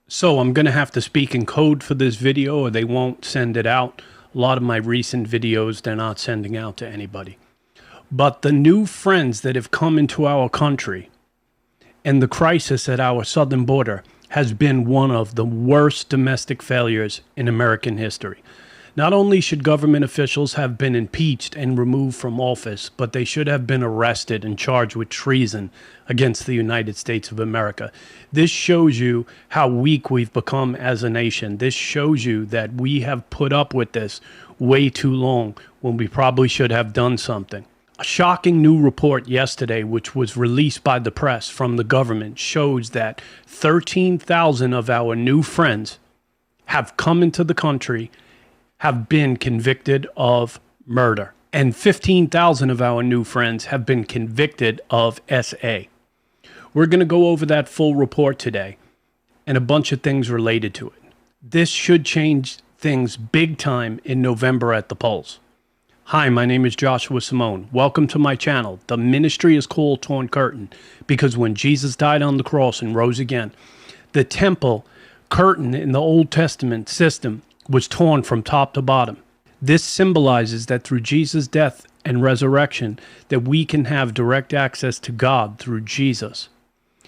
So I'm going to have to speak in code for this video or they won't send it out. A lot of my recent videos, they're not sending out to anybody. But the new friends that have come into our country and the crisis at our southern border has been one of the worst domestic failures in American history. Not only should government officials have been impeached and removed from office, but they should have been arrested and charged with treason against the United States of America. This shows you how weak we've become as a nation. This shows you that we have put up with this way too long when we probably should have done something. A shocking new report yesterday, which was released by the press from the government, shows that 13,000 of our new friends have come into the country, have been convicted of murder, and 15,000 of our new friends have been convicted of SA. We're going to go over that full report today and a bunch of things related to it. This should change things big time in November at the polls. Hi, my name is Joshua Simone. Welcome to my channel. The ministry is called Torn Curtain because when Jesus died on the cross and rose again, the temple curtain in the Old Testament system was torn from top to bottom. This symbolizes that through Jesus' death and resurrection, that we can have direct access to God through Jesus.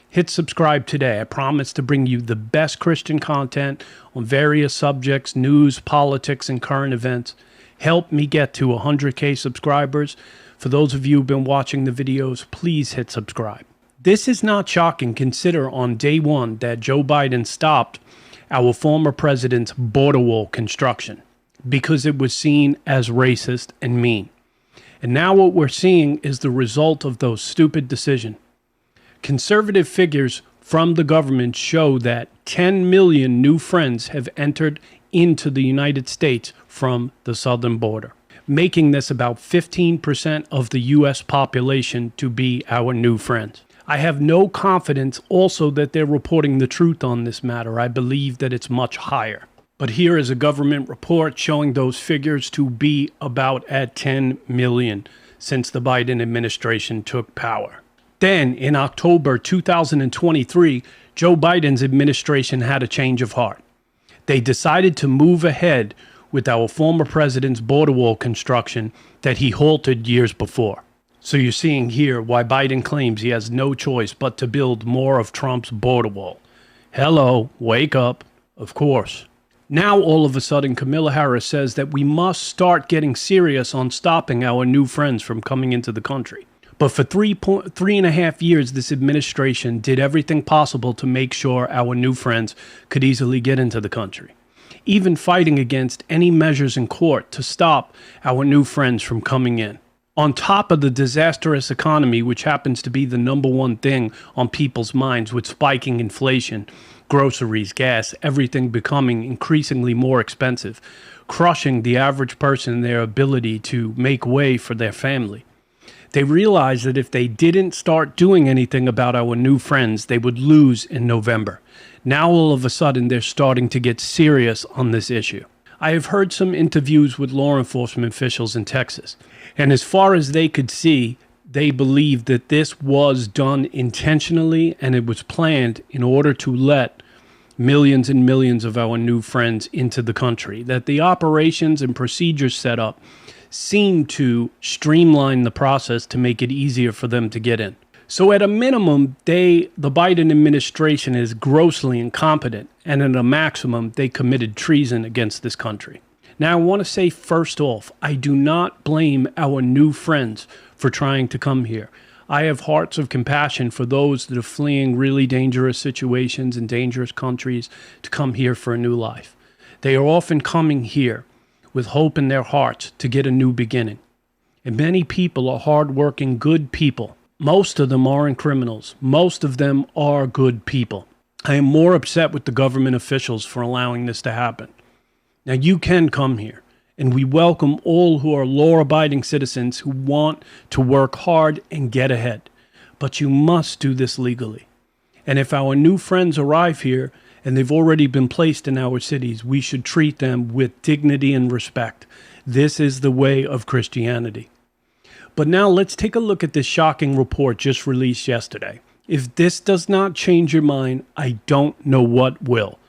Hit subscribe today. I promise to bring you the best Christian content on various subjects, news, politics, and current events. Help me get to 100K subscribers. For those of you who've been watching the videos, please hit subscribe. This is not shocking. Consider on day one that Joe Biden stopped our former president's border wall construction because it was seen as racist and mean. And now what we're seeing is the result of those stupid decisions. Conservative figures from the government show that 10 million new friends have entered into the United States from the southern border, making this about 15% of the U.S. population to be our new friends. I have no confidence also that they're reporting the truth on this matter. I believe that it's much higher. But here is a government report showing those figures to be about at 10 million since the Biden administration took power. Then in October 2023, Joe Biden's administration had a change of heart. They decided to move ahead with our former president's border wall construction that he halted years before. So you're seeing here why Biden claims he has no choice but to build more of Trump's border wall. Hello, wake up, of course. Now all of a sudden Kamala Harris says that we must start getting serious on stopping our new friends from coming into the country. But for 3.5 years, this administration did everything possible to make sure our new friends could easily get into the country, even fighting against any measures in court to stop our new friends from coming in. On top of the disastrous economy, which happens to be the number one thing on people's minds with spiking inflation, groceries, gas, everything becoming increasingly more expensive, crushing the average person in their ability to make way for their family. They realized that if they didn't start doing anything about our new friends, they would lose in November. Now all of a sudden, they're starting to get serious on this issue. I have heard some interviews with law enforcement officials in Texas, and as far as they could see, they believed that this was done intentionally and it was planned in order to let millions and millions of our new friends into the country, that the operations and procedures set up seem to streamline the process to make it easier for them to get in. So at a minimum, the Biden administration is grossly incompetent, and at a maximum, they committed treason against this country. Now, I want to say first off, I do not blame our new friends for trying to come here. I have hearts of compassion for those that are fleeing really dangerous situations in dangerous countries to come here for a new life. They are often coming here with hope in their hearts to get a new beginning. And many people are hardworking, good people. Most of them aren't criminals. Most of them are good people. I am more upset with the government officials for allowing this to happen. Now, you can come here, and we welcome all who are law-abiding citizens who want to work hard and get ahead. But you must do this legally. And if our new friends arrive here, and they've already been placed in our cities, we should treat them with dignity and respect. This is the way of Christianity. But now let's take a look at this shocking report just released yesterday. If this does not change your mind, I don't know what will.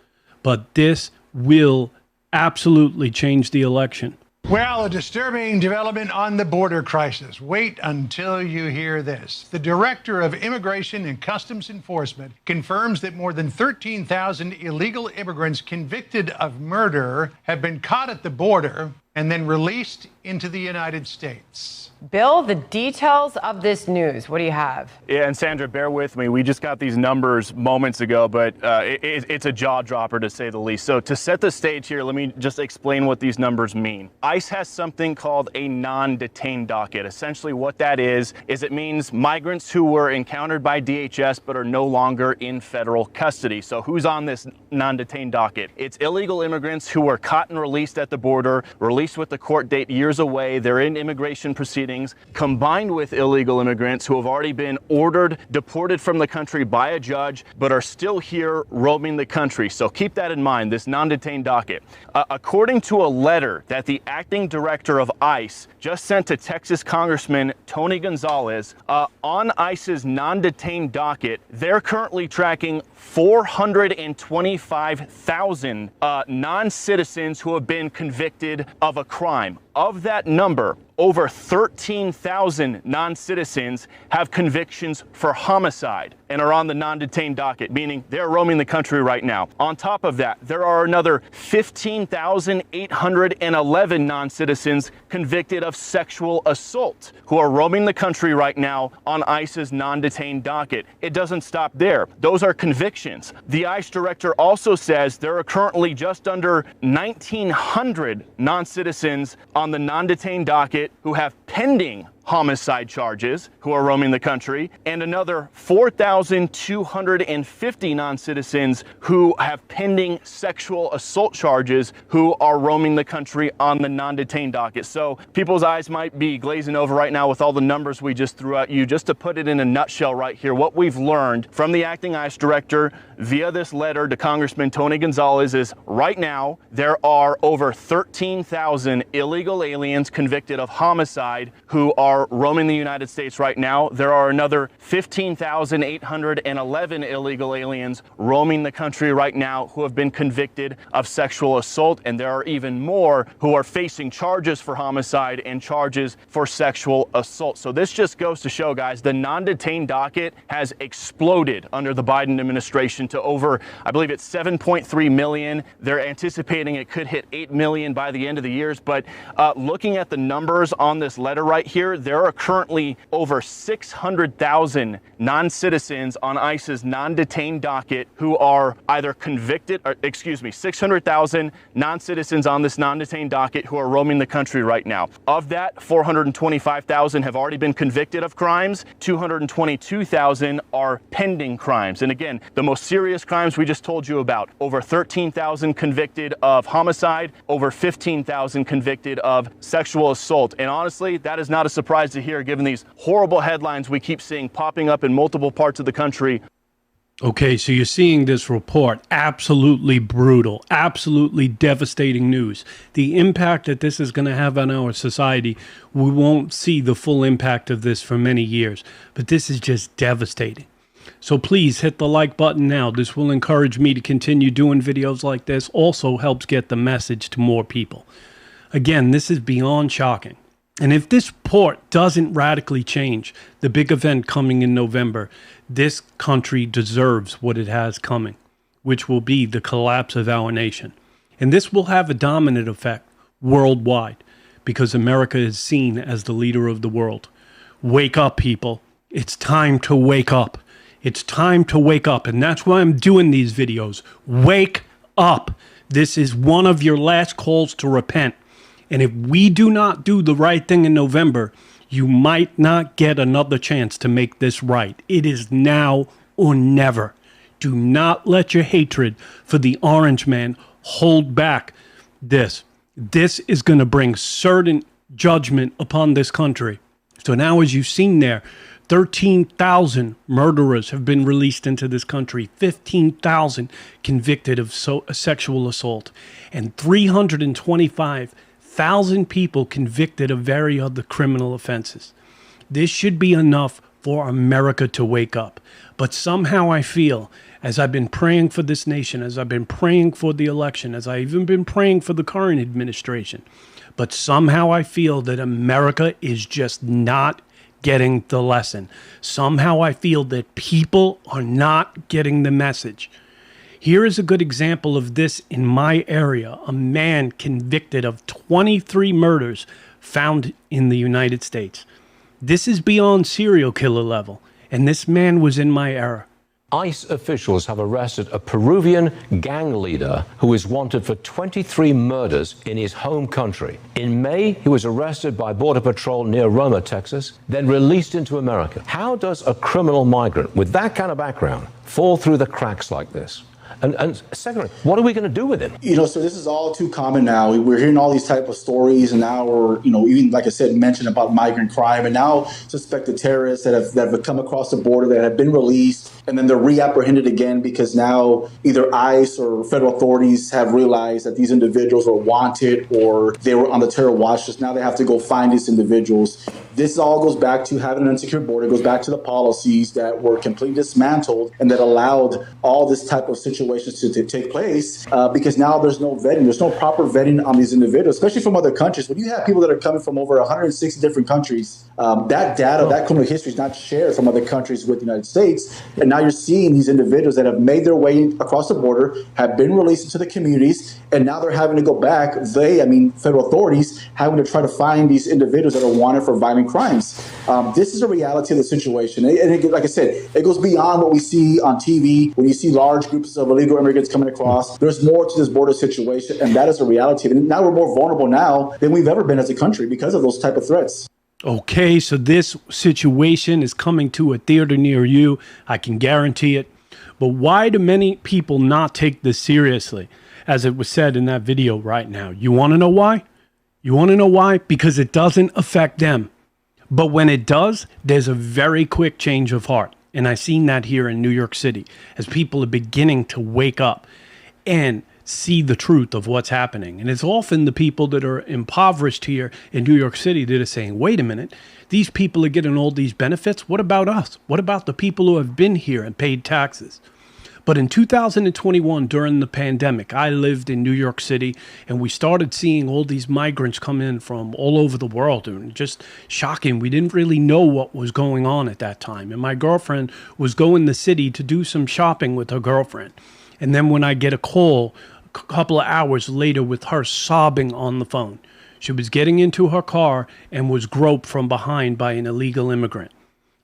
but this will absolutely change the election. Well, a disturbing development on the border crisis. Wait until you hear this. The Director of Immigration and Customs Enforcement confirms that more than 13,000 illegal immigrants convicted of murder have been caught at the border and then released into the United States. Bill, the details of this news, what do you have? Yeah, and Sandra, bear with me. We just got these numbers moments ago, but it's a jaw dropper to say the least. So to set the stage here, let me just explain what these numbers mean. ICE has something called a non-detained docket. Essentially what that is it means migrants who were encountered by DHS but are no longer in federal custody. So who's on this non-detained docket? It's illegal immigrants who were caught and released at the border, released with the court date years away. They're in immigration proceedings, combined with illegal immigrants who have already been ordered deported from the country by a judge but are still here roaming the country. So keep that in mind, this non-detained docket. According to a letter that the acting director of ICE just sent to Texas Congressman Tony Gonzalez, on ICE's non-detained docket, they're currently tracking 425,000 non-citizens who have been convicted of a crime. Of that number, over 13,000 non-citizens have convictions for homicide and are on the non-detained docket, meaning they're roaming the country right now. On top of that, there are another 15,811 non-citizens convicted of sexual assault who are roaming the country right now on ICE's non-detained docket. It doesn't stop there. Those are convictions. The ICE director also says there are currently just under 1,900 non-citizens on the non-detained docket who have pending homicide charges who are roaming the country, and another 4,250 non-citizens who have pending sexual assault charges who are roaming the country on the non-detained docket. So people's eyes might be glazing over right now with all the numbers we just threw at you. Just to put it in a nutshell right here, what we've learned from the acting ICE director via this letter to Congressman Tony Gonzalez is right now there are over 13,000 illegal aliens convicted of homicide who are roaming the United States right now. There are another 15,811 illegal aliens roaming the country right now who have been convicted of sexual assault, and there are even more who are facing charges for homicide and charges for sexual assault. So this just goes to show, guys, the non-detained docket has exploded under the Biden administration to over, I believe it's 7.3 million. They're anticipating it could hit 8 million by the end of the year. But looking at the numbers on this letter right here, there are currently over 600,000 non-citizens on ICE's non-detained docket who are either convicted, 600,000 non-citizens on this non-detained docket who are roaming the country right now. Of that, 425,000 have already been convicted of crimes, 222,000 are pending crimes. And again, the most serious crimes we just told you about, over 13,000 convicted of homicide, over 15,000 convicted of sexual assault. And honestly, that is not a surprise to hear given these horrible headlines we keep seeing popping up in multiple parts of the country. Okay, so you're seeing this report. Absolutely brutal, absolutely devastating news. The impact that this is going to have on our society, we won't see the full impact of this for many years, but this is just devastating. So please hit the like button now. This will encourage me to continue doing videos like this. Also helps get the message to more people. Again, this is beyond shocking. And if this report doesn't radically change the big event coming in November, this country deserves what it has coming, which will be the collapse of our nation. And this will have a dominant effect worldwide because America is seen as the leader of the world. Wake up, people. It's time to wake up. It's time to wake up. And that's why I'm doing these videos. Wake up. This is one of your last calls to repent. And if we do not do the right thing in November, you might not get another chance to make this right. It is now or never. Do not let your hatred for the orange man hold back this. This is going to bring certain judgment upon this country. So now, as you've seen there, 13,000 murderers have been released into this country, 15,000 convicted of sexual assault, and 325,000 people convicted of various other criminal offenses. This should be enough for America to wake up. But somehow I feel, as I've been praying for this nation, as I've been praying for the election, as I've even been praying for the current administration, but somehow I feel that America is just not getting the lesson. Somehow I feel that people are not getting the message. Here is a good example of this in my area. A man convicted of 23 murders found in the United States. This is beyond serial killer level, and this man was in my area. ICE officials have arrested a Peruvian gang leader who is wanted for 23 murders in his home country. In May, he was arrested by Border Patrol near Roma, Texas, then released into America. How does a criminal migrant with that kind of background fall through the cracks like this? And secondly, what are we going to do with it? So this is all too common now. We're hearing all these type of stories, and now we're, even like I said, mentioned about migrant crime, and now suspected terrorists that have come across the border that have been released, and then they're reapprehended again because now either ICE or federal authorities have realized that these individuals were wanted or they were on the terror watch list. Now they have to go find these individuals. This all goes back to having an insecure border. It goes back to the policies that were completely dismantled and that allowed all this type of situations to take place because now there's no vetting. There's no proper vetting on these individuals, especially from other countries. When you have people that are coming from over 160 different countries, that data, that criminal history is not shared from other countries with the United States. And now you're seeing these individuals that have made their way across the border, have been released into the communities, and now they're having to go back. Federal authorities having to try to find these individuals that are wanted for violent crimes. This is a reality of the situation. And like I said, it goes beyond what we see on TV when you see large groups of illegal immigrants coming across. There's more to this border situation, and that is a reality. And now we're more vulnerable now than we've ever been as a country because of those type of threats. Okay, so this situation is coming to a theater near you. I can guarantee it. But why do many people not take this seriously, as it was said in that video right now? You want to know why? You want to know why? Because it doesn't affect them. But when it does, there's a very quick change of heart. And I've seen that here in New York City as people are beginning to wake up and see the truth of what's happening. And it's often the people that are impoverished here in New York City that are saying, wait a minute, these people are getting all these benefits. What about us? What about the people who have been here and paid taxes? But in 2021, during the pandemic, I lived in New York City, and we started seeing all these migrants come in from all over the world, and just shocking. We didn't really know what was going on at that time. And my girlfriend was going to the city to do some shopping with her girlfriend. And then when I get a call a couple of hours later with her sobbing on the phone, she was getting into her car and was groped from behind by an illegal immigrant.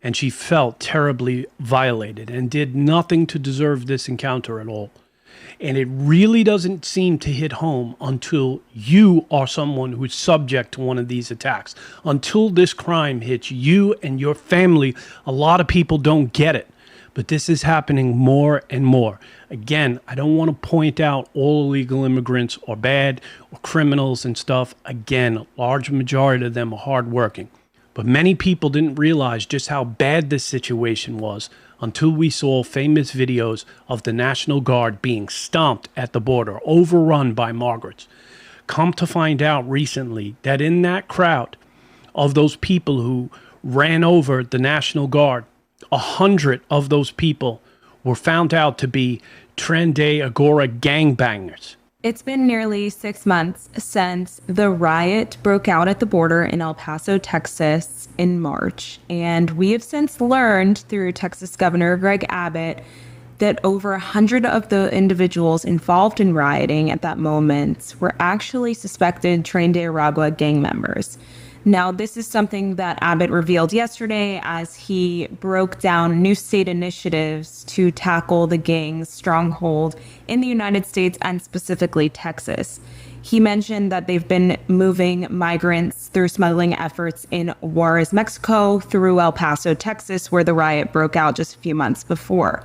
And she felt terribly violated and did nothing to deserve this encounter at all. And it really doesn't seem to hit home until you are someone who's subject to one of these attacks. Until this crime hits you and your family, a lot of people don't get it. But this is happening more and more. Again, I don't want to point out all illegal immigrants are bad or criminals and stuff. Again, a large majority of them are hardworking. But many people didn't realize just how bad this situation was until we saw famous videos of the National Guard being stomped at the border, overrun by migrants. Come to find out recently that in that crowd of those people who ran over the National Guard, 100 of those people were found out to be Trendy Agora gangbangers. It's been nearly 6 months since the riot broke out at the border in El Paso, Texas in March. And we have since learned through Texas Governor Greg Abbott that over 100 of the individuals involved in rioting at that moment were actually suspected Tren de Aragua gang members. Now, this is something that Abbott revealed yesterday as he broke down new state initiatives to tackle the gang's stronghold in the United States and specifically Texas. He mentioned that they've been moving migrants through smuggling efforts in Juarez, Mexico, through El Paso, Texas, where the riot broke out just a few months before.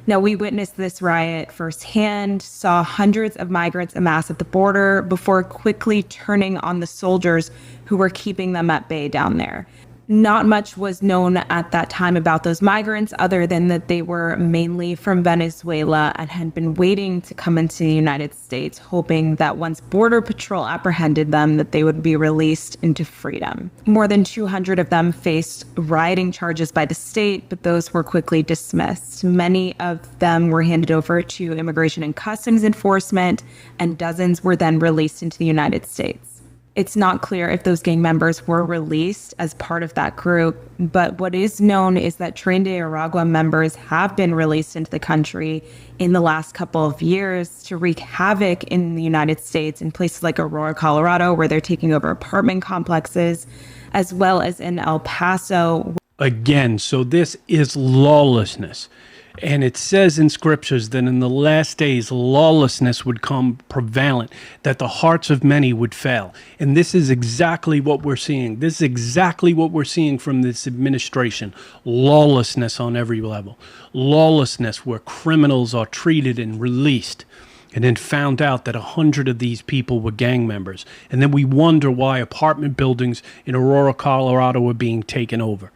Now, we witnessed this riot firsthand, saw hundreds of migrants amass at the border before quickly turning on the soldiers who were keeping them at bay down there. Not much was known at that time about those migrants other than that they were mainly from Venezuela and had been waiting to come into the United States, hoping that once Border Patrol apprehended them, that they would be released into freedom. More than 200 of them faced rioting charges by the state, but those were quickly dismissed. Many of them were handed over to Immigration and Customs Enforcement, and dozens were then released into the United States. It's not clear if those gang members were released as part of that group, but what is known is that Tren de Aragua members have been released into the country in the last couple of years to wreak havoc in the United States in places like Aurora, Colorado, where they're taking over apartment complexes, as well as in El Paso. Again, so this is lawlessness. And it says in scriptures that in the last days, lawlessness would come prevalent, that the hearts of many would fail. And this is exactly what we're seeing. This is exactly what we're seeing from this administration. Lawlessness on every level. Lawlessness where criminals are treated and released. And then found out that 100 of these people were gang members. And then we wonder why apartment buildings in Aurora, Colorado were being taken over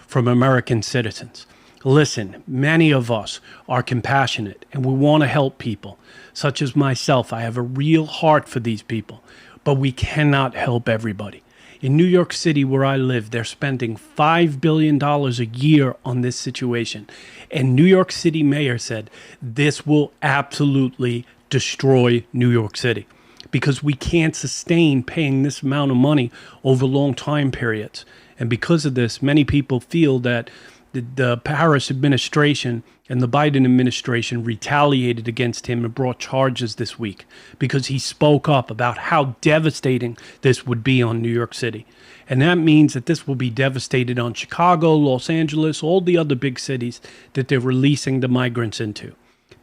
from American citizens. Listen, many of us are compassionate and we want to help people, such as myself. I have a real heart for these people, but we cannot help everybody. In New York City, where I live, they're spending $5 billion a year on this situation. And New York City mayor said this will absolutely destroy New York City because we can't sustain paying this amount of money over long time periods. And because of this, many people feel that the Harris administration and the Biden administration retaliated against him and brought charges this week because he spoke up about how devastating this would be on New York City. And that means that this will be devastated on Chicago, Los Angeles, all the other big cities that they're releasing the migrants into.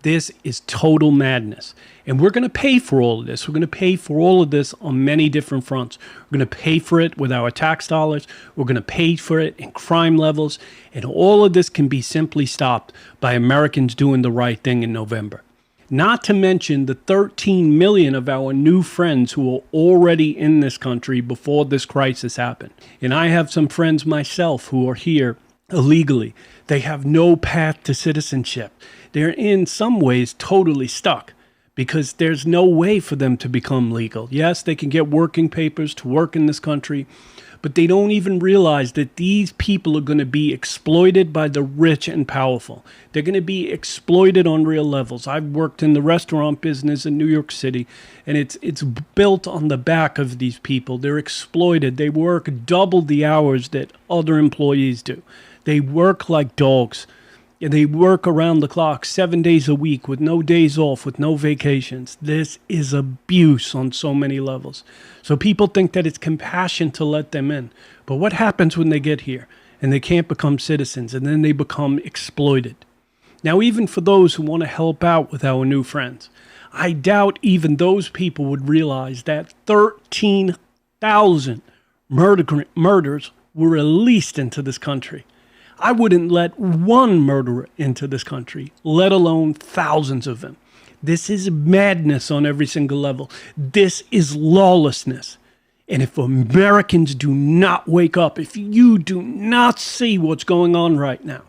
This is total madness. And we're going to pay for all of this. We're going to pay for all of this on many different fronts. We're going to pay for it with our tax dollars. We're going to pay for it in crime levels. And all of this can be simply stopped by Americans doing the right thing in November. Not to mention the 13 million of our new friends who are already in this country before this crisis happened. And I have some friends myself who are here illegally. They have no path to citizenship. They're in some ways totally stuck because there's no way for them to become legal. Yes, they can get working papers to work in this country, but they don't even realize that these people are going to be exploited by the rich and powerful. They're going to be exploited on real levels. I've worked in the restaurant business in New York City, and it's built on the back of these people. They're exploited. They work double the hours that other employees do. They work like dogs. And they work around the clock 7 days a week with no days off, with no vacations. This is abuse on so many levels. So people think that it's compassion to let them in. But what happens when they get here and they can't become citizens and then they become exploited? Now, even for those who want to help out with our new friends, I doubt even those people would realize that 13,000 murders were released into this country. I wouldn't let one murderer into this country, let alone thousands of them. This is madness on every single level. This is lawlessness. And if Americans do not wake up, if you do not see what's going on right now,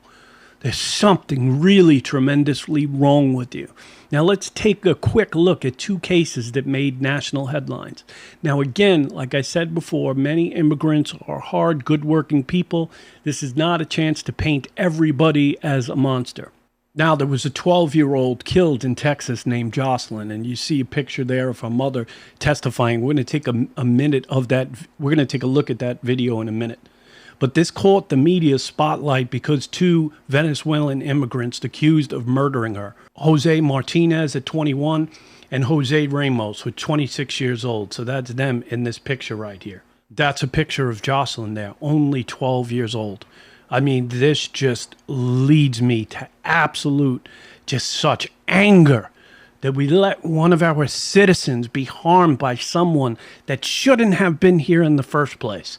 there's something really tremendously wrong with you. Now, let's take a quick look at two cases that made national headlines. Now, again, like I said before, many immigrants are hard, good-working people. This is not a chance to paint everybody as a monster. Now, there was a 12-year-old killed in Texas named Jocelyn, and you see a picture there of her mother testifying. We're going to take a minute of that. We're going to take a look at that video in a minute. But this caught the media spotlight because two Venezuelan immigrants accused of murdering her, Jose Martinez at 21 and Jose Ramos, who's 26 years old. So that's them in this picture right here. That's a picture of Jocelyn there, only 12 years old. I mean, this just leads me to absolute, just such anger that we let one of our citizens be harmed by someone that shouldn't have been here in the first place.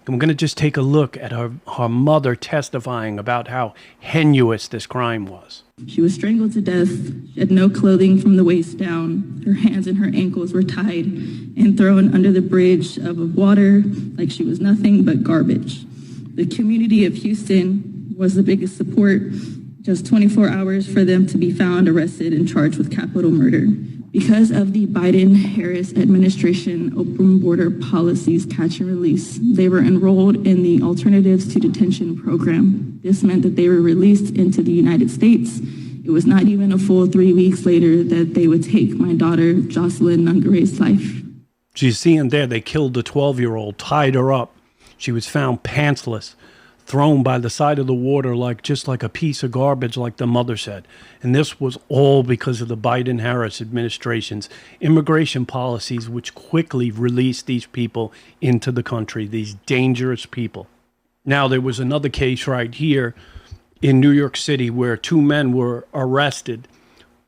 I'm going to just take a look at her mother testifying about how heinous this crime was. She was strangled to death. She had no clothing from the waist down. Her hands and her ankles were tied and thrown under the bridge of water like she was nothing but garbage. The community of Houston was the biggest support. Just 24 hours for them to be found, arrested, and charged with capital murder. Because of the Biden-Harris administration open border policies catch and release, they were enrolled in the Alternatives to Detention program. This meant that they were released into the United States. It was not even a full 3 weeks later that they would take my daughter, Jocelyn Nungare's life. So you see in there, they killed the 12-year-old, tied her up. She was found pantsless, thrown by the side of the water just like a piece of garbage, like the mother said. And this was all because of the Biden-Harris administration's immigration policies, which quickly released these people into the country, these dangerous people. Now, there was another case right here in New York City where 2 men were arrested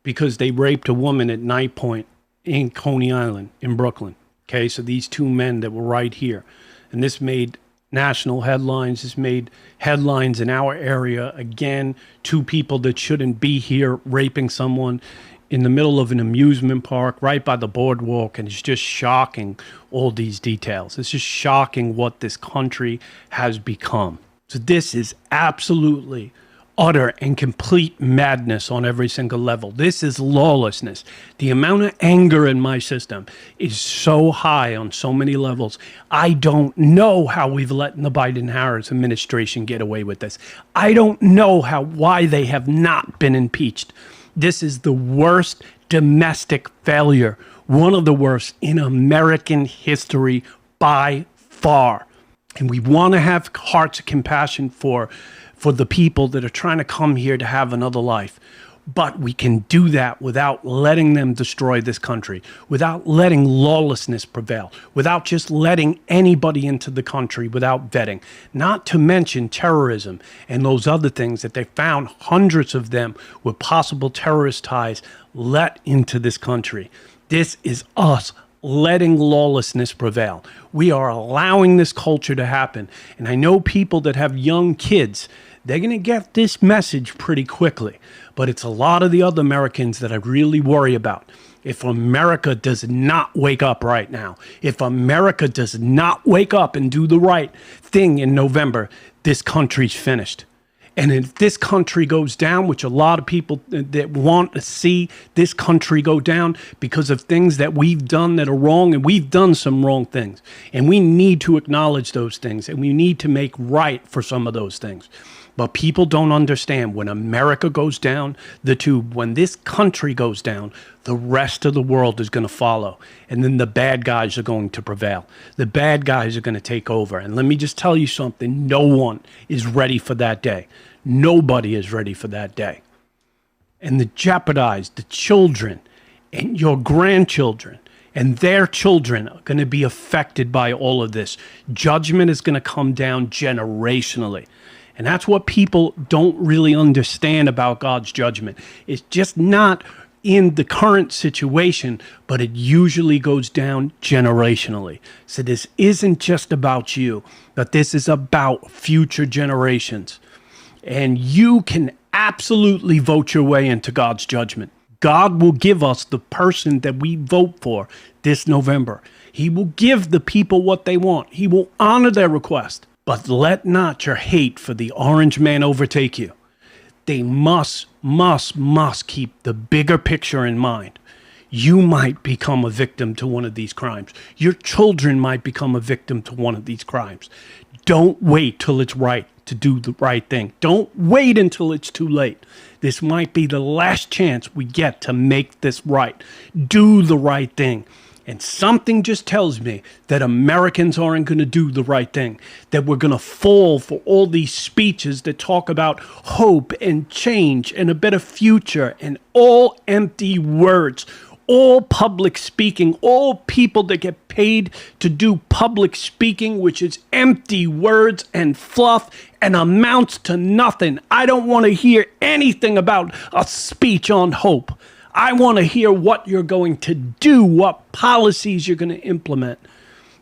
because they raped a woman at Night Point in Coney Island in Brooklyn. Okay, so these 2 men that were right here. And this made national headlines. This made headlines in our area. Again, 2 people that shouldn't be here raping someone in the middle of an amusement park right by the boardwalk. And it's just shocking, all these details. It's just shocking what this country has become. So this is absolutely utter and complete madness on every single level. This is lawlessness. The amount of anger in my system is so high on so many levels. I don't know how we've let the Biden-Harris administration get away with this. I don't know why they have not been impeached. This is the worst domestic failure, one of the worst in American history by far. And we want to have hearts of compassion for the people that are trying to come here to have another life. But we can do that without letting them destroy this country, without letting lawlessness prevail, without just letting anybody into the country without vetting, not to mention terrorism and those other things that they found, hundreds of them with possible terrorist ties let into this country. This is us letting lawlessness prevail. We are allowing this culture to happen. And I know people that have young kids, they're going to get this message pretty quickly. But it's a lot of the other Americans that I really worry about. If America does not wake up right now, if America does not wake up and do the right thing in November, this country's finished. And if this country goes down, which a lot of people that want to see this country go down because of things that we've done that are wrong, and we've done some wrong things, and we need to acknowledge those things, and we need to make right for some of those things. But people don't understand when America goes down the tube, when this country goes down, the rest of the world is going to follow. And then the bad guys are going to prevail. The bad guys are going to take over. And let me just tell you something. No one is ready for that day. Nobody is ready for that day. And to jeopardize the children and your grandchildren and their children are going to be affected by all of this. Judgment is going to come down generationally. And that's what people don't really understand about God's judgment. It's just not in the current situation, but it usually goes down generationally. So this isn't just about you, but this is about future generations. And you can absolutely vote your way into God's judgment. God will give us the person that we vote for this November. He will give the people what they want. He will honor their request. But let not your hate for the orange man overtake you. They must keep the bigger picture in mind. You might become a victim to one of these crimes. Your children might become a victim to one of these crimes. Don't wait till it's right to do the right thing. Don't wait until it's too late. This might be the last chance we get to make this right. Do the right thing. And something just tells me that Americans aren't going to do the right thing, that we're going to fall for all these speeches that talk about hope and change and a better future, and all empty words, all public speaking, all people that get paid to do public speaking, which is empty words and fluff and amounts to nothing. I don't want to hear anything about a speech on hope. I want to hear what you're going to do, what policies you're going to implement.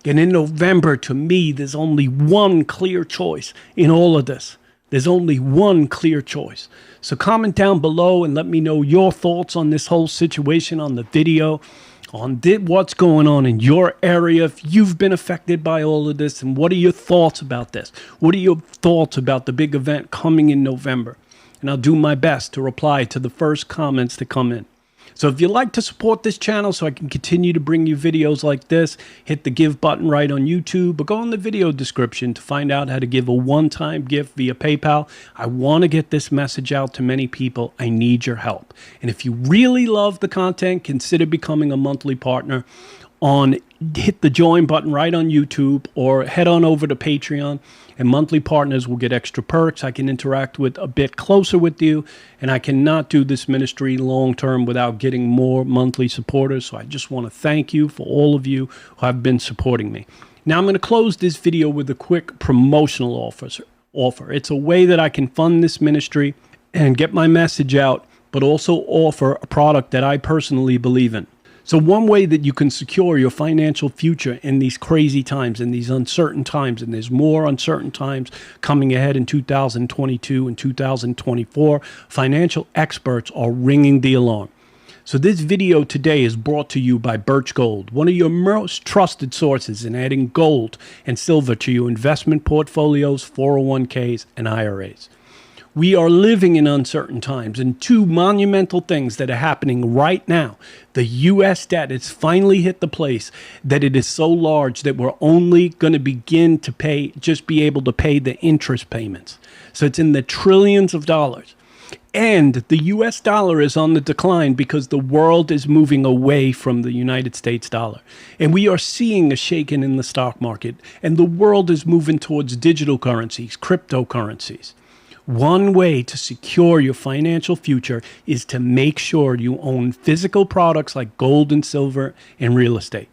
And in November, to me, there's only one clear choice in all of this. There's only one clear choice. So comment down below and let me know your thoughts on this whole situation, on the video, on what's going on in your area, if you've been affected by all of this, and what are your thoughts about this? What are your thoughts about the big event coming in November? And I'll do my best to reply to the first comments that come in. So if you'd like to support this channel so I can continue to bring you videos like this, hit the give button right on YouTube, or go in the video description to find out how to give a one-time gift via PayPal. I want to get this message out to many people. I need your help. And if you really love the content, consider becoming a monthly partner. Hit the join button right on YouTube, or head on over to Patreon, and monthly partners will get extra perks. I can interact with a bit closer with you, and I cannot do this ministry long term without getting more monthly supporters. So I just want to thank you for all of you who have been supporting me. Now I'm going to close this video with a quick promotional offer. It's a way that I can fund this ministry and get my message out, but also offer a product that I personally believe in. So one way that you can secure your financial future in these crazy times, in these uncertain times, and there's more uncertain times coming ahead in 2022 and 2024, financial experts are ringing the alarm. So this video today is brought to you by Birch Gold, one of your most trusted sources in adding gold and silver to your investment portfolios, 401ks, and IRAs. We are living in uncertain times, and two monumental things that are happening right now. The U.S. debt has finally hit the place that it is so large that we're only going to begin to be able to pay the interest payments. So it's in the trillions of dollars. And the U.S. dollar is on the decline because the world is moving away from the United States dollar. And we are seeing a shaking in the stock market, and the world is moving towards digital currencies, cryptocurrencies. One way to secure your financial future is to make sure you own physical products like gold and silver and real estate.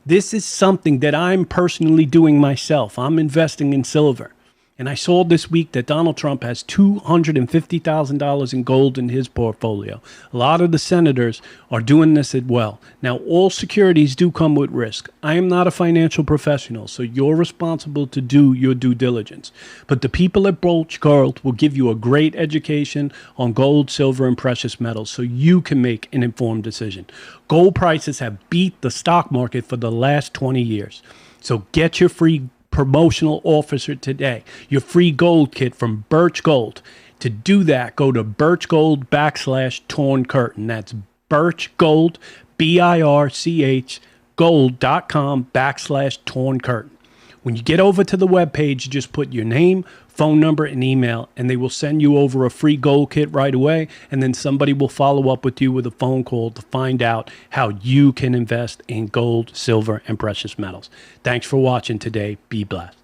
This is something that I'm personally doing myself. I'm investing in silver. And I saw this week that Donald Trump has $250,000 in gold in his portfolio. A lot of the senators are doing this as well. Now, all securities do come with risk. I am not a financial professional, so you're responsible to do your due diligence. But the people at Birch Gold will give you a great education on gold, silver, and precious metals so you can make an informed decision. Gold prices have beat the stock market for the last 20 years. So get your free promotional offer today, your free gold kit from Birch Gold. To do that, go to birchgold.com/torn curtain. That's Birch Gold, BIRCH gold.com/torn curtain. When you get over to the webpage, you just put your name, phone number, and email, and they will send you over a free gold kit right away, and then somebody will follow up with you with a phone call to find out how you can invest in gold, silver, and precious metals. Thanks for watching today. Be blessed.